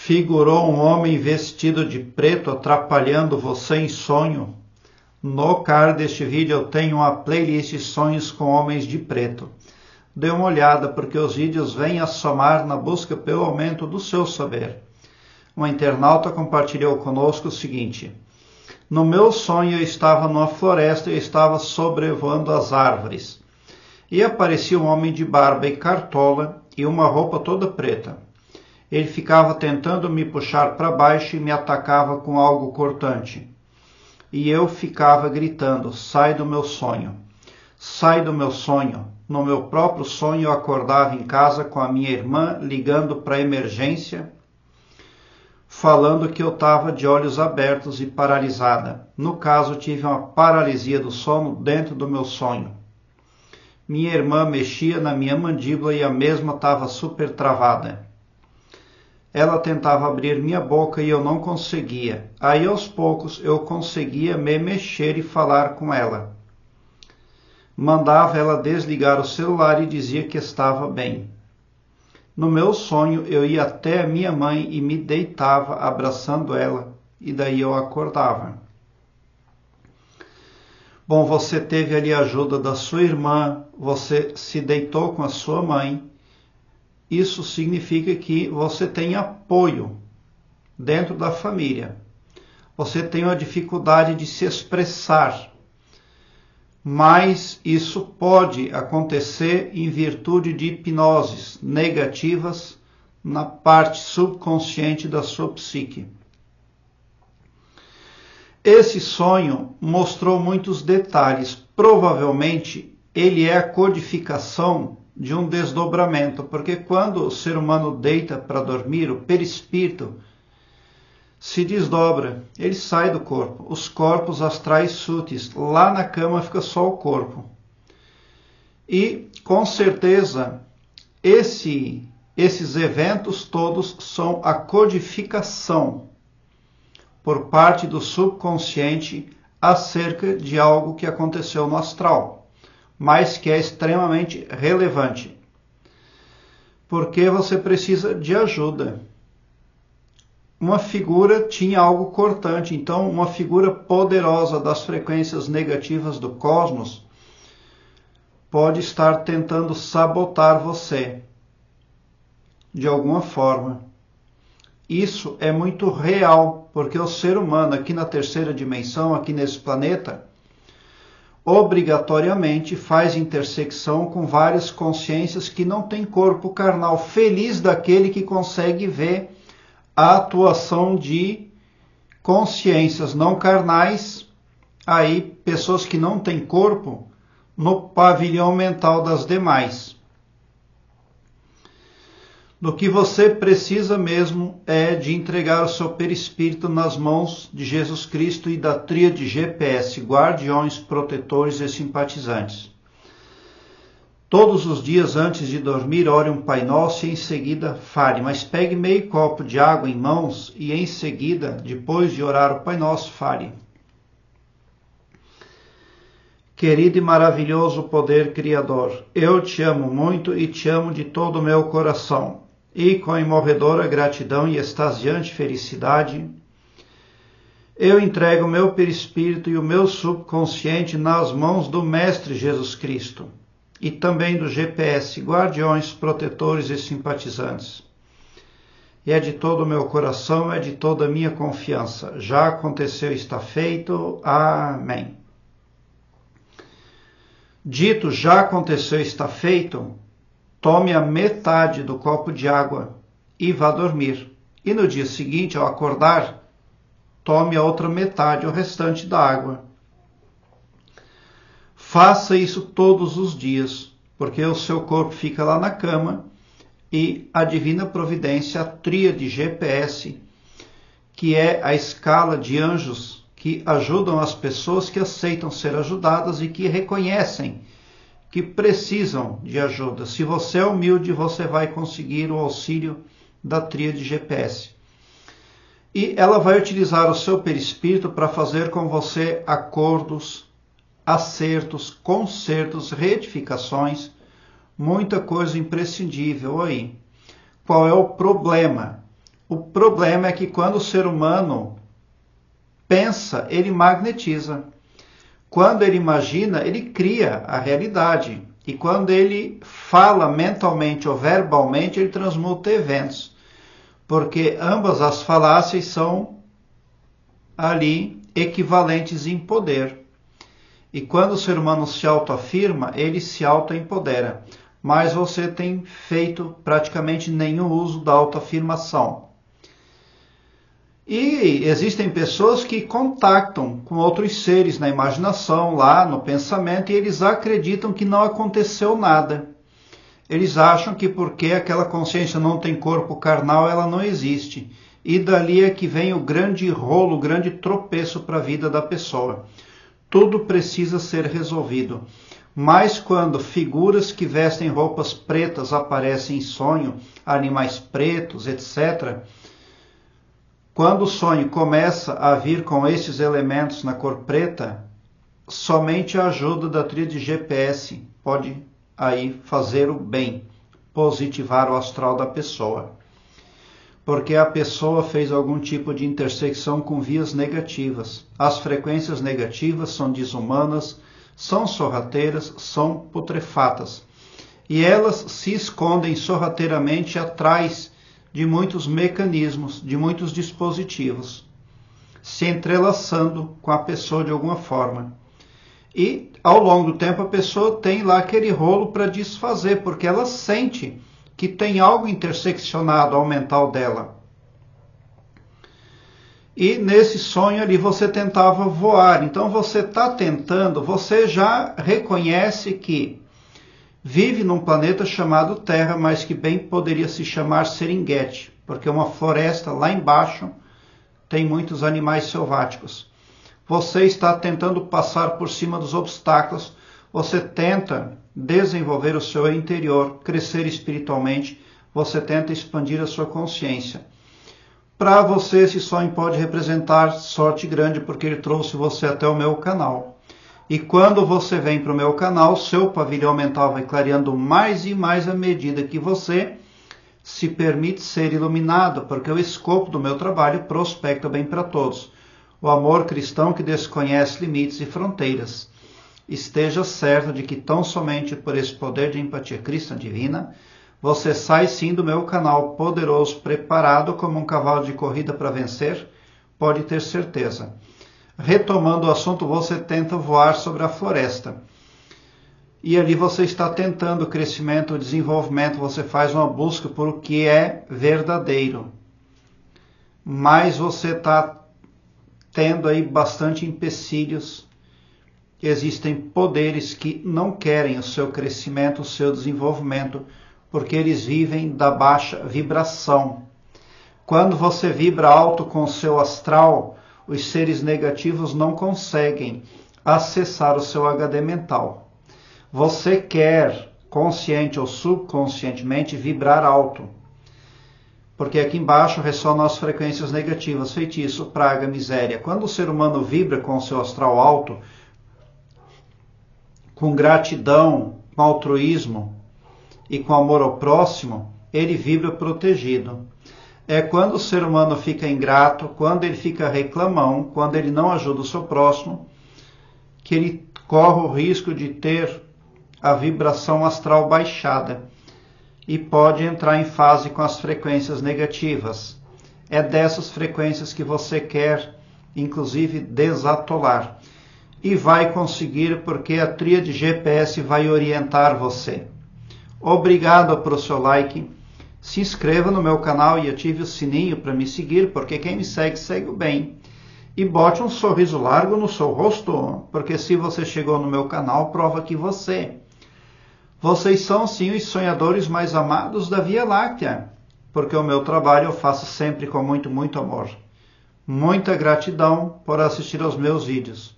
Figurou um homem vestido de preto atrapalhando você em sonho? No card deste vídeo eu tenho uma playlist de sonhos com homens de preto. Dê uma olhada porque os vídeos vêm a somar na busca pelo aumento do seu saber. Uma internauta compartilhou conosco o seguinte: no meu sonho eu estava numa floresta e eu estava sobrevoando as árvores. E aparecia um homem de barba e cartola e uma roupa toda preta. Ele ficava tentando me puxar para baixo e me atacava com algo cortante. E eu ficava gritando: sai do meu sonho, sai do meu sonho. No meu próprio sonho eu acordava em casa com a minha irmã ligando para a emergência, falando que eu estava de olhos abertos e paralisada. No caso, tive uma paralisia do sono dentro do meu sonho. Minha irmã mexia na minha mandíbula e a mesma estava super travada. Ela tentava abrir minha boca e eu não conseguia. Aí, aos poucos, eu conseguia me mexer e falar com ela. Mandava ela desligar o celular e dizia que estava bem. No meu sonho, eu ia até a minha mãe e me deitava abraçando ela, e daí eu acordava. Bom, você teve ali a ajuda da sua irmã, você se deitou com a sua mãe. Isso significa que você tem apoio dentro da família. Você tem uma dificuldade de se expressar, mas isso pode acontecer em virtude de hipnoses negativas na parte subconsciente da sua psique. Esse sonho mostrou muitos detalhes. Provavelmente ele é a codificação de um desdobramento, porque quando o ser humano deita para dormir, o perispírito se desdobra, ele sai do corpo. Os corpos astrais súteis, lá na cama fica só o corpo. E, com certeza, esses eventos todos são a codificação por parte do subconsciente acerca de algo que aconteceu no astral, mas que é extremamente relevante, porque você precisa de ajuda. Uma figura tinha algo cortante, então uma figura poderosa das frequências negativas do cosmos pode estar tentando sabotar você de alguma forma. Isso é muito real, porque o ser humano aqui na terceira dimensão, aqui nesse planeta, obrigatoriamente faz intersecção com várias consciências que não têm corpo carnal. Feliz daquele que consegue ver a atuação de consciências não carnais, aí pessoas que não têm corpo, no pavilhão mental das demais. Do que você precisa mesmo é de entregar o seu perispírito nas mãos de Jesus Cristo e da tríade GPS, guardiões, protetores e simpatizantes. Todos os dias antes de dormir, ore um Pai Nosso e em seguida fale, mas pegue meio copo de água em mãos e em seguida, depois de orar o Pai Nosso, fale. Querido e maravilhoso poder criador, eu te amo muito e te amo de todo o meu coração. E com imorredora gratidão e extasiante felicidade, eu entrego o meu perispírito e o meu subconsciente nas mãos do Mestre Jesus Cristo e também do GPS, guardiões, protetores e simpatizantes. E é de todo o meu coração, é de toda a minha confiança. Já aconteceu, está feito. Amém. Dito já aconteceu, está feito, tome a metade do copo de água e vá dormir. E no dia seguinte, ao acordar, tome a outra metade, o restante da água. Faça isso todos os dias, porque o seu corpo fica lá na cama e a divina providência, a tríade GPS, que é a escala de anjos que ajudam as pessoas que aceitam ser ajudadas e que reconhecem que precisam de ajuda. Se você é humilde, você vai conseguir o auxílio da tríade GPS. E ela vai utilizar o seu perispírito para fazer com você acordos, acertos, consertos, retificações, muita coisa imprescindível aí. Qual é o problema? O problema é que quando o ser humano pensa, ele magnetiza. Quando ele imagina, ele cria a realidade. E quando ele fala mentalmente ou verbalmente, ele transmuta eventos. Porque ambas as falácias são ali equivalentes em poder. E quando o ser humano se autoafirma, ele se autoempodera. Mas você tem feito praticamente nenhum uso da autoafirmação. E existem pessoas que contactam com outros seres na imaginação, lá no pensamento, e eles acreditam que não aconteceu nada. Eles acham que porque aquela consciência não tem corpo carnal, ela não existe. E dali é que vem o grande rolo, o grande tropeço para a vida da pessoa. Tudo precisa ser resolvido. Mas quando figuras que vestem roupas pretas aparecem em sonho, animais pretos, etc., quando o sonho começa a vir com esses elementos na cor preta, somente a ajuda da tríade GPS pode aí fazer o bem, positivar o astral da pessoa. Porque a pessoa fez algum tipo de intersecção com vias negativas. As frequências negativas são desumanas, são sorrateiras, são putrefatas. E elas se escondem sorrateiramente atrás de muitos mecanismos, de muitos dispositivos, se entrelaçando com a pessoa de alguma forma. E, ao longo do tempo, a pessoa tem lá aquele rolo para desfazer, porque ela sente que tem algo interseccionado ao mental dela. E nesse sonho ali você tentava voar. Então você está tentando, você já reconhece que vive num planeta chamado Terra, mas que bem poderia se chamar Serengeti, porque uma floresta lá embaixo tem muitos animais selváticos. Você está tentando passar por cima dos obstáculos, você tenta desenvolver o seu interior, crescer espiritualmente, você tenta expandir a sua consciência. Para você, esse sonho pode representar sorte grande, porque ele trouxe você até o meu canal. E quando você vem para o meu canal, seu pavilhão mental vai clareando mais e mais à medida que você se permite ser iluminado, porque o escopo do meu trabalho prospecta bem para todos. O amor cristão que desconhece limites e fronteiras. Esteja certo de que tão somente por esse poder de empatia cristã divina, você sai sim do meu canal poderoso, preparado como um cavalo de corrida para vencer, pode ter certeza. Retomando o assunto, você tenta voar sobre a floresta. E ali você está tentando o crescimento, o desenvolvimento, você faz uma busca por o que é verdadeiro. Mas você está tendo aí bastante empecilhos. Existem poderes que não querem o seu crescimento, o seu desenvolvimento, porque eles vivem da baixa vibração. Quando você vibra alto com o seu astral, os seres negativos não conseguem acessar o seu HD mental. Você quer, consciente ou subconscientemente, vibrar alto. Porque aqui embaixo ressonam as frequências negativas, feitiço, praga, miséria. Quando o ser humano vibra com o seu astral alto, com gratidão, com altruísmo e com amor ao próximo, ele vibra protegido. É quando o ser humano fica ingrato, quando ele fica reclamão, quando ele não ajuda o seu próximo, que ele corre o risco de ter a vibração astral baixada e pode entrar em fase com as frequências negativas. É dessas frequências que você quer, inclusive, desatolar. E vai conseguir, porque a tríade GPS vai orientar você. Obrigado por seu like. Se inscreva no meu canal e ative o sininho para me seguir, porque quem me segue, segue o bem. E bote um sorriso largo no seu rosto, porque se você chegou no meu canal, prova que vocês são sim os sonhadores mais amados da Via Láctea, porque o meu trabalho eu faço sempre com muito, muito amor. Muita gratidão por assistir aos meus vídeos.